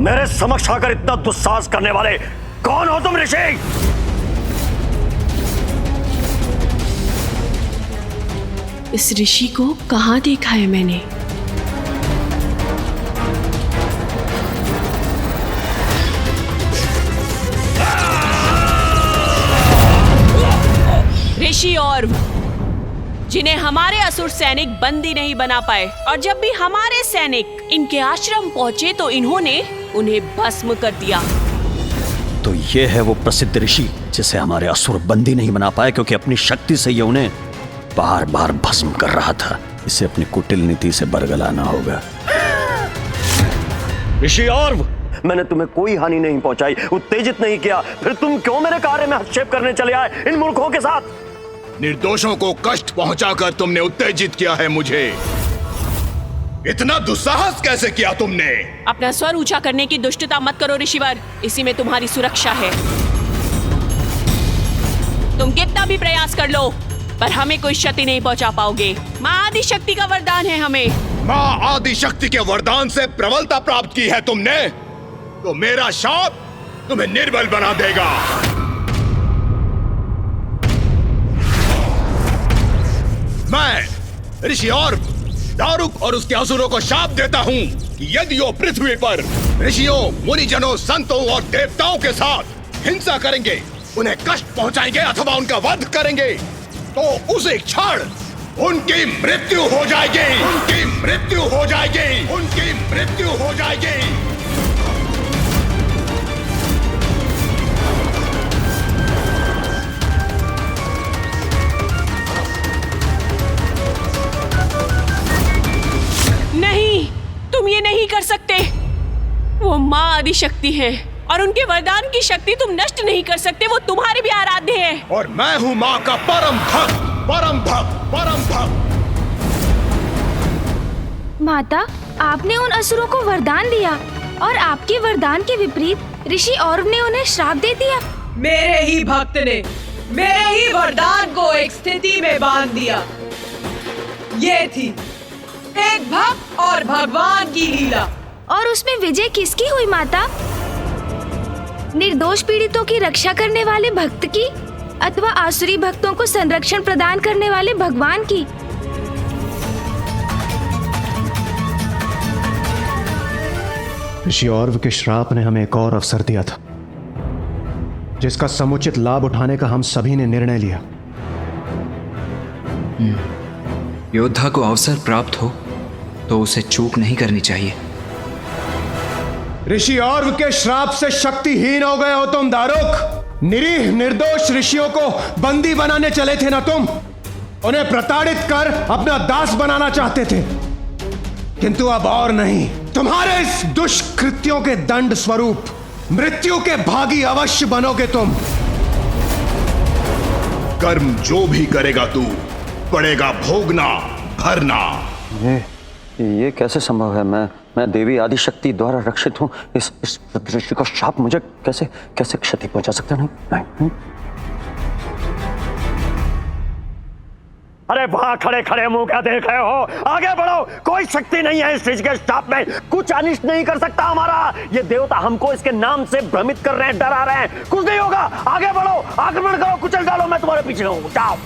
मेरे समक्ष आकर इतना दुस्साहस करने वाले कौन हो तुम ऋषि? इस ऋषि को कहाँ देखा है मैंने? ऋषि और जिन्हें हमारे असुर सैनिक बंदी नहीं बना पाए, और जब भी हमारे सैनिक इनके आश्रम पहुंचे तो इन्होंने उन्हें भस्म कर दिया। तो ये है वो प्रसिद्ध ऋषि जिसे हमारे असुर बंदी नहीं बना पाए, क्योंकि अपनी शक्ति से ये उन्हें बार बार भस्म कर रहा था। इसे अपनी कुटिल नीति से बरगलाना होगा। ऋषि और मैंने तुम्हें कोई हानि नहीं पहुंचाई, उत्तेजित नहीं किया, फिर तुम क्यों मेरे कार्य में हस्तक्षेप करने चले आए इन मूर्खों के साथ? निर्दोषों को कष्ट पहुंचाकर तुमने उत्तेजित किया है मुझे। इतना दुस्साहस कैसे किया तुमने? अपना स्वर ऊंचा करने की दुष्टता मत करो ऋषिवर, इसी में तुम्हारी सुरक्षा है। तुम कितना भी प्रयास कर लो पर हमें कोई क्षति नहीं पहुंचा पाओगे। माँ आदि शक्ति का वरदान है हमें। माँ आदि शक्ति के वरदान से प्रबलता प्राप्त की है तुमने, तो मेरा शाप तुम्हें निर्बल बना देगा। मैं ऋषि और दारुक और उसके असुरों को शाप देता हूँ कि यदि वो पृथ्वी पर ऋषियों, मुनिजनों, संतों और देवताओं के साथ हिंसा करेंगे, उन्हें कष्ट पहुंचाएंगे अथवा उनका वध करेंगे, तो उसी क्षण उनकी मृत्यु हो जाएगी। उनकी मृत्यु हो जाएगी। उनकी मृत्यु हो जाएगी। नहीं, तुम ये नहीं कर सकते। वो माँ आदि शक्ति है और उनके वरदान की शक्ति तुम नष्ट नहीं कर सकते। वो तुम्हारे भी आराध्य है। और मैं हूँ माँ का परम भक्त, परम भक्त, परम भक्त। माता, आपने उन असुरों को वरदान दिया और आपके वरदान के विपरीत ऋषि औरव ने उन्हें श्राप दे दिया। मेरे ही भक्त ने मेरे ही वरदान को एक स्थिति में बांध दिया। ये थी एक भक्त और भगवान की लीला। और उसमें विजय किसकी हुई माता? निर्दोष पीड़ितों की रक्षा करने वाले भक्त की अथवा आसुरी भक्तों को संरक्षण प्रदान करने वाले भगवान की? ऋषि औरव के श्राप ने हमें एक और अवसर दिया था, जिसका समुचित लाभ उठाने का हम सभी ने निर्णय लिया। योद्धा को अवसर प्राप्त हो तो उसे चूक नहीं करनी चाहिए। ऋषि औरव के श्राप से शक्तिहीन हो गए हो तुम दारुक। निरीह निर्दोष ऋषियों को बंदी बनाने चले थे ना तुम? उन्हें प्रताड़ित कर अपना दास बनाना चाहते थे, किंतु अब और नहीं। तुम्हारे इस दुष्कृत्यों के दंड स्वरूप मृत्यु के भागी अवश्य बनोगे तुम। कर्म जो भी करेगा तू, पड़ेगा भोगना, भरना। ये कैसे संभव है? मैं देवी आदि शक्ति द्वारा रक्षित हूँ। इस ऋषि का शाप मुझे कैसे क्षति पहुंचा सकता? नहीं। अरे वहां खड़े खड़े मुंह क्या देख रहे हो? आगे बढ़ो। कोई शक्ति नहीं है इस ऋषि के शाप में। कुछ अनिष्ट नहीं कर सकता हमारा। ये देवता हमको इसके नाम से भ्रमित कर रहे हैं, डरा रहे हैं। कुछ नहीं होगा। आगे बढ़ो, आक्रमण करो, कुचल डालो। मैं तुम्हारे पीछे हूँ। जाओ।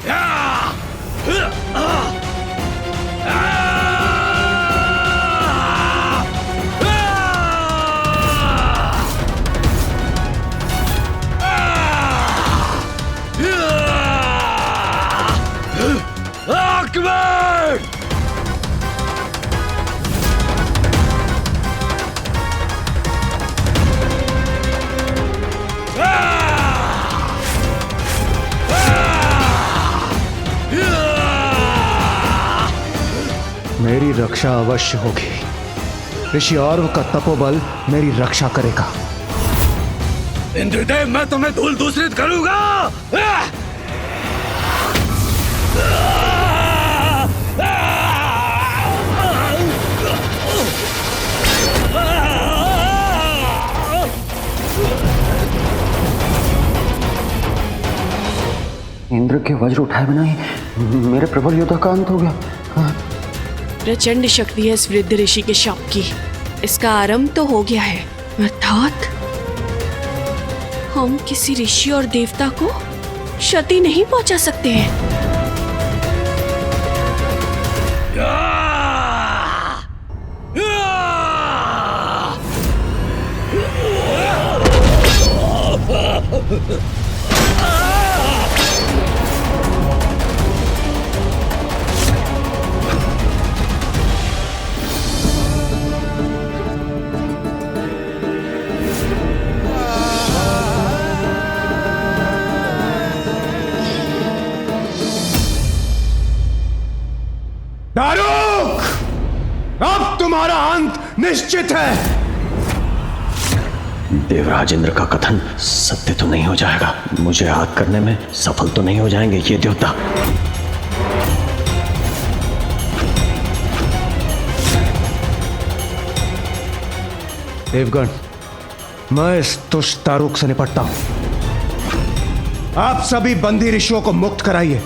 मेरी रक्षा अवश्य होगी। ऋषि औरव का तपोबल मेरी रक्षा करेगा। इंद्रदेव, मैं तुम्हें धूल दूषित करूंगा। इंद्र के वज्र उठाए बिना ही मेरे प्रबल योद्धा का अंत हो गया। प्रचंड शक्ति है इस वृद्ध ऋषि के शाप की। इसका आरंभ तो हो गया है, अर्थात हम किसी ऋषि और देवता को क्षति नहीं पहुंचा सकते हैं। दारुक, अब तुम्हारा अंत निश्चित है। देवराज इंद्र का कथन सत्य तो नहीं हो जाएगा। मुझे आग करने में सफल तो नहीं हो जाएंगे ये देवता। देवगण, मैं इस दुष्ट दारुक से निपटता हूं। आप सभी बंदी ऋषियों को मुक्त कराइए।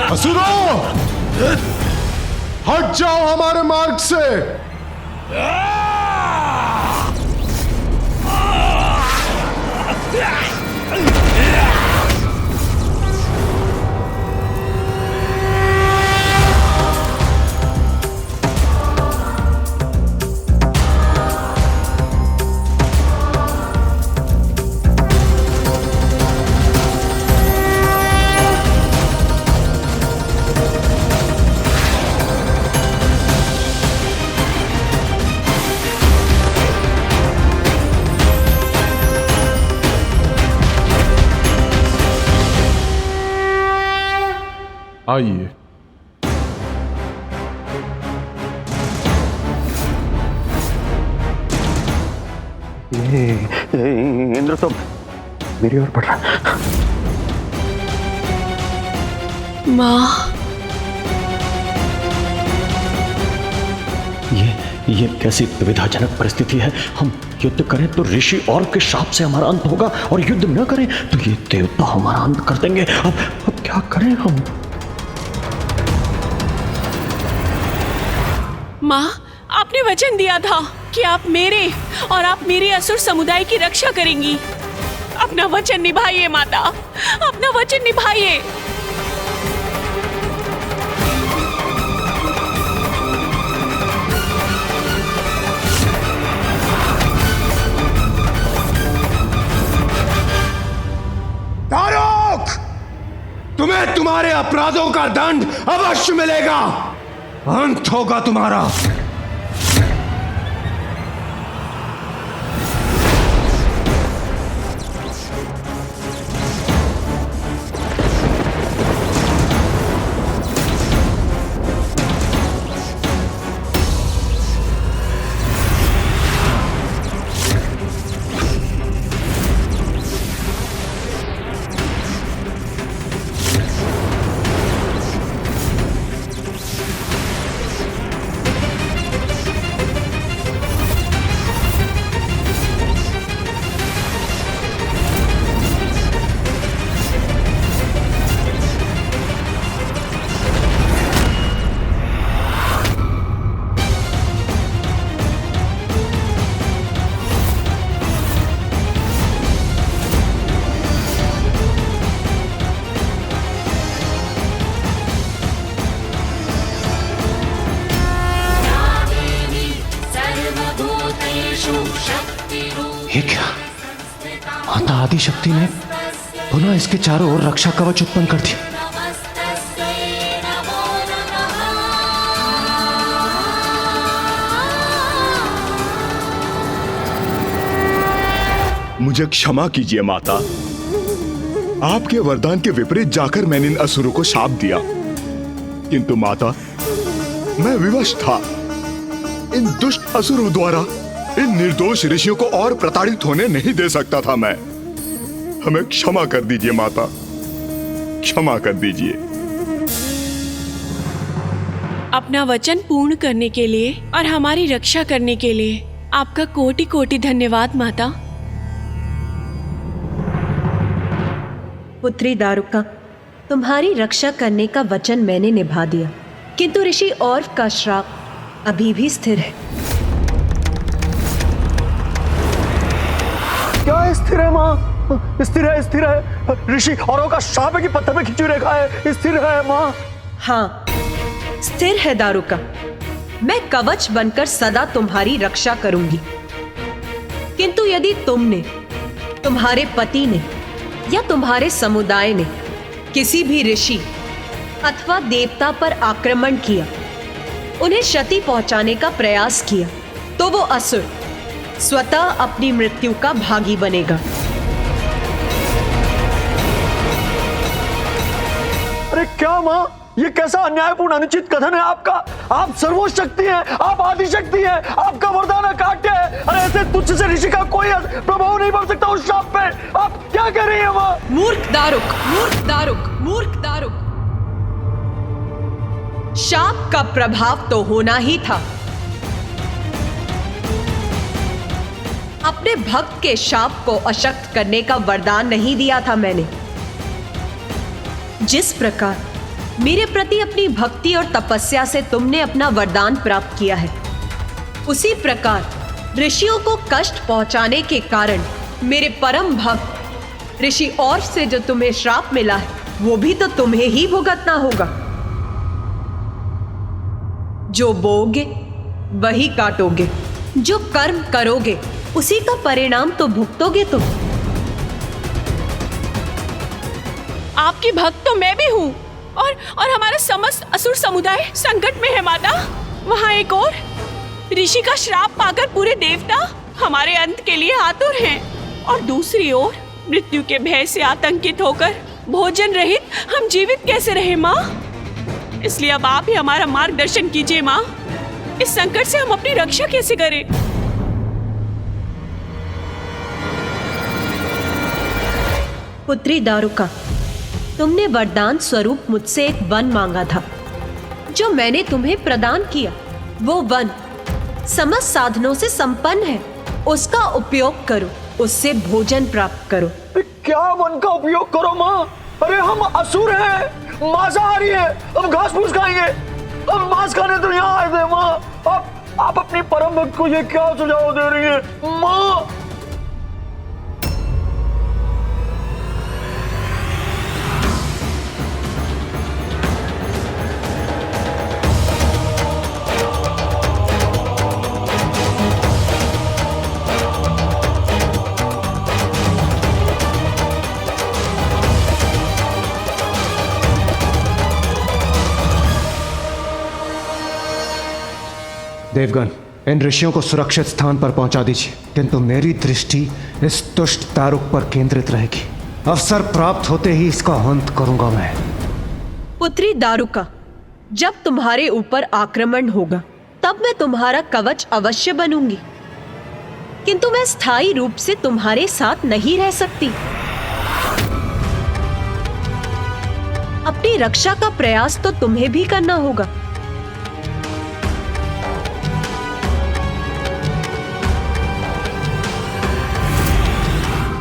असुरों, हट जाओ हमारे मार्ग से। आइए। इंद्र तो मेरी ओर बढ़ रहा। माँ, ये कैसी दुविधाजनक परिस्थिति है। हम युद्ध करें तो ऋषि और के शाप से हमारा अंत होगा, और युद्ध न करें तो ये देवता हमारा अंत कर देंगे। अब क्या करें हम? माँ, आपने वचन दिया था कि आप मेरे और आप मेरे असुर समुदाय की रक्षा करेंगी। अपना वचन निभाइए माता, अपना वचन निभाइए। दारुक, तुम्हें तुम्हारे अपराधों का दंड अवश्य मिलेगा। अंत होगा तुम्हारा। ये क्या? माता आदि शक्ति ने पुनः इसके चारों ओर रक्षा कवच उत्पन्न कर दिया। मुझे क्षमा कीजिए माता, आपके वरदान के विपरीत जाकर मैंने इन असुरों को शाप दिया। किंतु माता, मैं विवश था। इन दुष्ट असुरों द्वारा इन निर्दोष ऋषियों को और प्रताड़ित होने नहीं दे सकता था मैं। हमें क्षमा कर दीजिए माता, क्षमा कर दीजिए। अपना वचन पूर्ण करने के लिए और हमारी रक्षा करने के लिए आपका कोटि कोटि धन्यवाद माता। पुत्री दारुका, तुम्हारी रक्षा करने का वचन मैंने निभा दिया, किंतु ऋषि और्व का श्राप अभी भी स्थिर है। क्या स्थिर है माँ? स्थिर है, स्थिर है। ऋषि औरों का शाप है कि पत्थर में खिंची रेखा है? स्थिर है माँ। हाँ, स्थिर है दारुका। मैं कवच बनकर सदा तुम्हारी रक्षा करूंगी, किंतु यदि तुमने, तुम्हारे पति ने या तुम्हारे समुदाय ने किसी भी ऋषि अथवा देवता पर आक्रमण किया, उन्हें क्षति पहुंचाने का प्रयास किया, तो वो असुर स्वतः अपनी मृत्यु का भागी बनेगा। अरे क्या माँ, ये कैसा अन्यायपूर्ण अनुचित कथन है आपका? आप सर्वशक्ति हैं, आप आदिशक्ति हैं, आपका वरदान अकाट्य है। अरे ऐसे तुच्छ से ऋषि का कोई प्रभाव नहीं पड़ सकता उस शाप पे। आप क्या कह रही हैं माँ? मूर्ख दारुक, मूर्ख दारुक, मूर्ख दारुक। शाप का प्रभाव तो होना ही था। अपने भक्त के शाप को अशक्त करने का वरदान नहीं दिया था मैंने। जिस प्रकार मेरे प्रति अपनी भक्ति और तपस्या से तुमने अपना वरदान प्राप्त किया है, उसी प्रकार ऋषियों को कष्ट पहुंचाने के कारण मेरे परम भक्त ऋषि और से जो तुम्हें श्राप मिला है, वो भी तो तुम्हें ही भुगतना होगा। जो बोओगे वही काटोगे, जो कर्म करोगे उसी का परिणाम तो भुगतोगे तुम। आपकी भक्त तो मैं भी हूँ और हमारा समस्त असुर समुदाय संकट में है माता। वहाँ एक और ऋषि का श्राप पाकर पूरे देवता हमारे अंत के लिए आतुर हैं, और दूसरी ओर मृत्यु के भय से आतंकित होकर भोजन रहित हम जीवित कैसे रहे माँ? इसलिए अब आप ही हमारा मार्गदर्शन कीजिए माँ। इस संकट से हम अपनी रक्षा कैसे करें? पुत्री दारुका, तुमने वरदान स्वरूप मुझसे एक वन मांगा था, जो मैंने तुम्हें प्रदान किया। वो वन समस्त साधनों से संपन्न है, उसका उपयोग करो, उससे भोजन प्राप्त करो। क्या वन का उपयोग करो माँ? अरे हम असुर हैं, मांसाहारी हैं, हम घास फूस खाएंगे, हम मांस खाने तो यहाँ आए थे माँ। आप अपनी परम भक्त को ये क्या सुझाव दे रही हैं माँ? देवगण, इन ऋषियों को सुरक्षित स्थान पर पहुंचा दीजिए, किंतु मेरी दृष्टि इस दुष्ट दारुक पर केंद्रित रहेगी। अवसर प्राप्त होते ही इसका अंत करूंगा मैं। पुत्री दारुका, जब तुम्हारे ऊपर आक्रमण होगा तब मैं तुम्हारा कवच अवश्य बनूंगी, किंतु मैं स्थायी रूप से तुम्हारे साथ नहीं रह सकती। अपनी रक्षा का प्रयास तो तुम्हें भी करना होगा।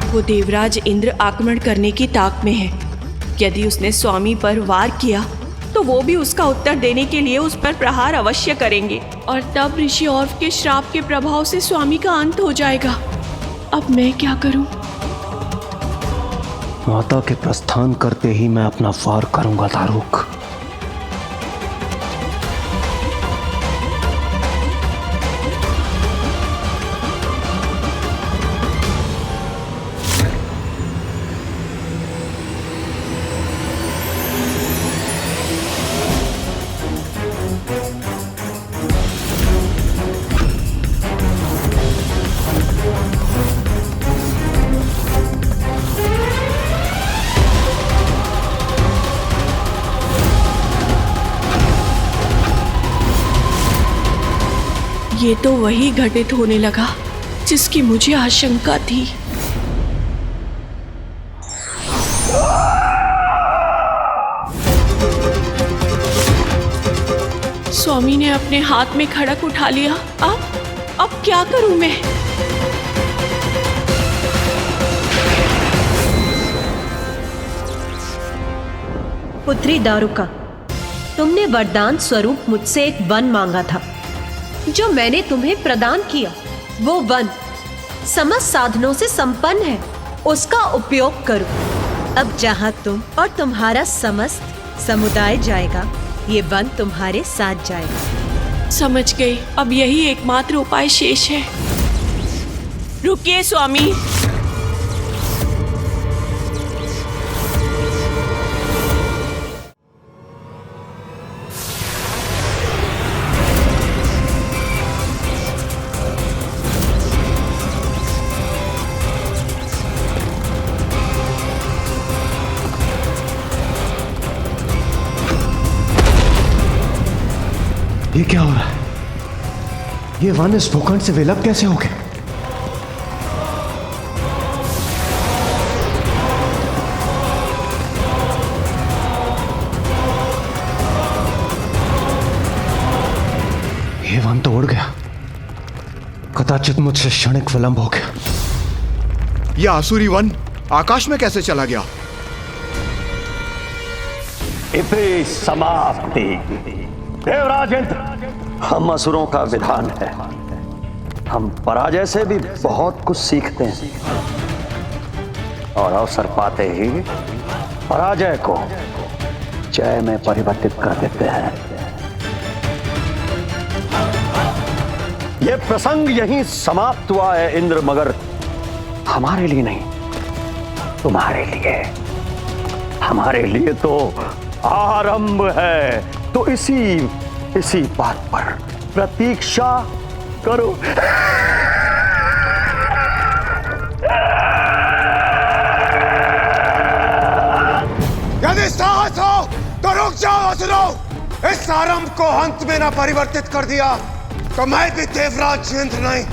वो देवराज इंद्र आक्रमण करने की ताक में है। यदि उसने स्वामी पर वार किया तो वो भी उसका उत्तर देने के लिए उस पर प्रहार अवश्य करेंगे, और तब ऋषि और्व के श्राप के प्रभाव से स्वामी का अंत हो जाएगा। अब मैं क्या करूं? माता के प्रस्थान करते ही मैं अपना वार करूंगा दारुक। ये तो वही घटित होने लगा जिसकी मुझे आशंका थी। स्वामी ने अपने हाथ में खड़क उठा लिया। अब क्या करूं मैं? पुत्री दारुका, तुमने वरदान स्वरूप मुझसे एक वन मांगा था। जो मैंने तुम्हें प्रदान किया वो वन समस्त साधनों से संपन्न है, उसका उपयोग करो। अब जहां तुम और तुम्हारा समस्त समुदाय जाएगा, ये वन तुम्हारे साथ जाएगा। समझ गई। अब यही एकमात्र उपाय शेष है। रुकिए स्वामी। ये क्या हो रहा है? ये वन इस भूखंड से विलुप्त कैसे हो गए? ये वन तो उड़ गया। कदाचित मुझसे क्षणिक विलंब हो गया। यह आसुरी वन आकाश में कैसे चला गया? इति समाप्ति। देवराज इंद्र, हम असुरों का विधान है, हम पराजय से भी बहुत कुछ सीखते हैं और अवसर पाते ही पराजय को जय में परिवर्तित कर देते हैं। यह प्रसंग यहीं समाप्त हुआ है इंद्र, मगर हमारे लिए नहीं, तुम्हारे लिए। हमारे लिए तो आरंभ है। तो इसी बात पर प्रतीक्षा करो। यदि साहस हो तो रुक जाओ असुरों। इस आरंभ को अंत में ना परिवर्तित कर दिया तो मैं भी देवराज इंद्र नहीं।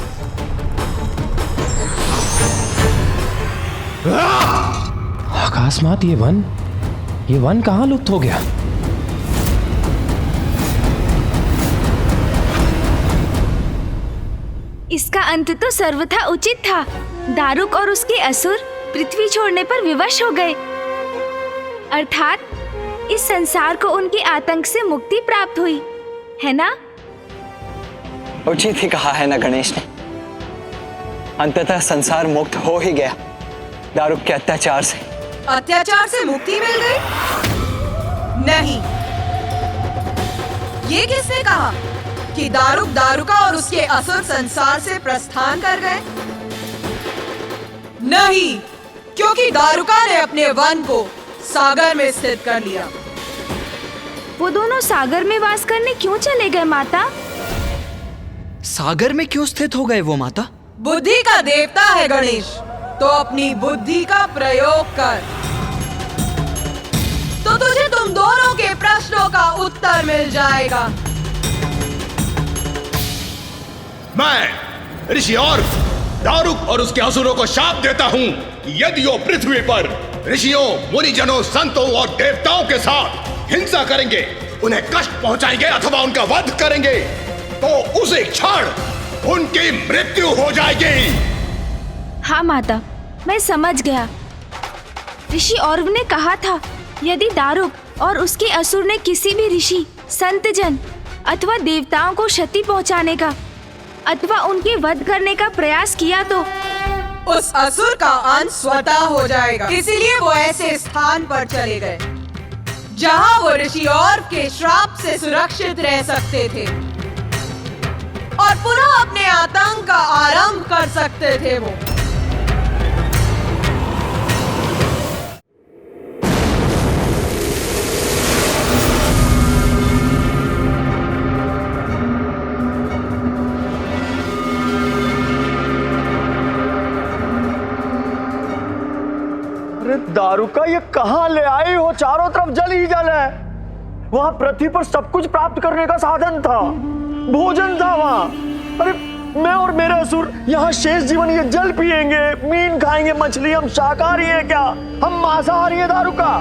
अकस्मात ये वन कहां लुप्त हो गया? इसका अंत तो सर्वथा उचित था। दारुक और उसके असुर पृथ्वी छोड़ने पर विवश हो गए, अर्थात इस संसार को उनके आतंक से मुक्ति प्राप्त हुई, है ना? उचित ही कहा है ना गणेश ने। अंततः संसार मुक्त हो ही गया दारुक के अत्याचार से। अत्याचार से मुक्ति मिल गई? नहीं। ये किसने कहा कि दारुक, दारुका और उसके असुर संसार से प्रस्थान कर गए? नहीं, क्योंकि दारुका ने अपने वन को सागर में स्थित कर लिया। वो दोनों सागर में वास करने क्यों चले गए माता? सागर में क्यों स्थित हो गए वो माता? बुद्धि का देवता है गणेश, तो अपनी बुद्धि का प्रयोग कर, तो तुझे तुम दोनों के प्रश्नों का उत्तर मिल जाएगा। मैं ऋषि और दारुक और उसके असुरों को शाप देता हूं कि यदि वो पृथ्वी पर ऋषियों, मुनिजनों, संतों और देवताओं के साथ हिंसा करेंगे, उन्हें कष्ट पहुंचाएंगे अथवा उनका वध करेंगे, तो उसी क्षण उनकी मृत्यु हो जाएगी। हाँ माता, मैं समझ गया। ऋषि औरव ने कहा था यदि दारुक और उसके असुर ने किसी भी ऋषि, संतजन अथवा देवताओं को क्षति पहुंचाने का अथवा उनके वध करने का प्रयास किया तो उस असुर का अंत स्वतः हो जाएगा। इसीलिए वो ऐसे स्थान पर चले गए जहां वो ऋषि और के श्राप से सुरक्षित रह सकते थे और पुनः अपने आतंक का आरंभ कर सकते थे। वो दारुका, ये कहां ले आई हो? चारों तरफ जल ही जल है। वहां पृथ्वी पर सब कुछ प्राप्त करने का साधन था, भोजन था वहां। अरे मैं और मेरे असुर यहाँ शेष जीवन ये जल पिएंगे, मीन खाएंगे, मछली। हम शाकाहारी हैं क्या? हम मांसाहारी हैं दारुका?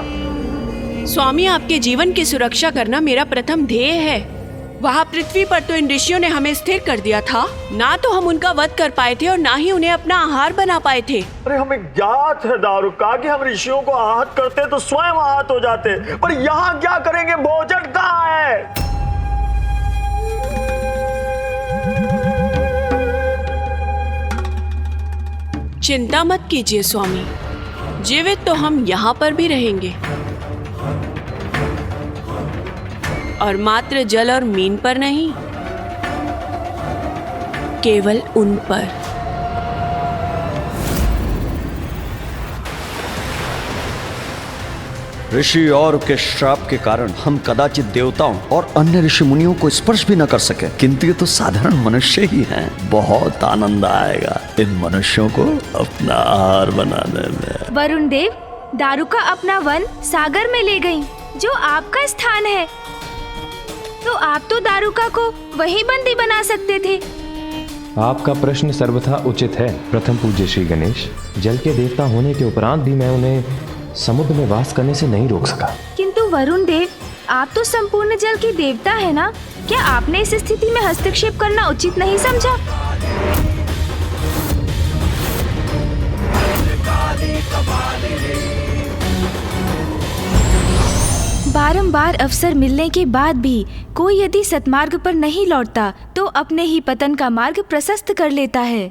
स्वामी, आपके जीवन की सुरक्षा करना मेरा प्रथम ध्येय है। वहाँ पृथ्वी पर तो इन ऋषियों ने हमें स्थिर कर दिया था। ना तो हम उनका वध कर पाए थे और ना ही उन्हें अपना आहार बना पाए थे। अरे हमें ज्ञात है दारुका कि हम ऋषियों को आहत करते तो स्वयं आहत हो जाते, पर यहाँ क्या करेंगे? भोजन कहाँ है? चिंता मत कीजिए स्वामी, जीवित तो हम यहाँ पर भी रहेंगे और मात्र जल और मीन पर नहीं, केवल उन पर। ऋषि और के श्राप के कारण हम कदाचित देवताओं और अन्य ऋषि मुनियों को स्पर्श भी न कर सके, किंतु ये तो साधारण मनुष्य ही हैं। बहुत आनंद आएगा इन मनुष्यों को अपना आहार बनाने में। वरुण देव, दारुका अपना वन सागर में ले गई, जो आपका स्थान है। तो आप तो दारुका को वही बंदी बना सकते थे। आपका प्रश्न सर्वथा उचित है प्रथम पूज्य श्री गणेश। जल के देवता होने के उपरांत भी मैं उन्हें समुद्र में वास करने से नहीं रोक सका। किंतु वरुण देव, आप तो संपूर्ण जल के देवता है ना? क्या आपने इस स्थिति में हस्तक्षेप करना उचित नहीं समझा? बारंबार अवसर मिलने के बाद भी कोई यदि सतमार्ग पर नहीं लौटता तो अपने ही पतन का मार्ग प्रशस्त कर लेता है।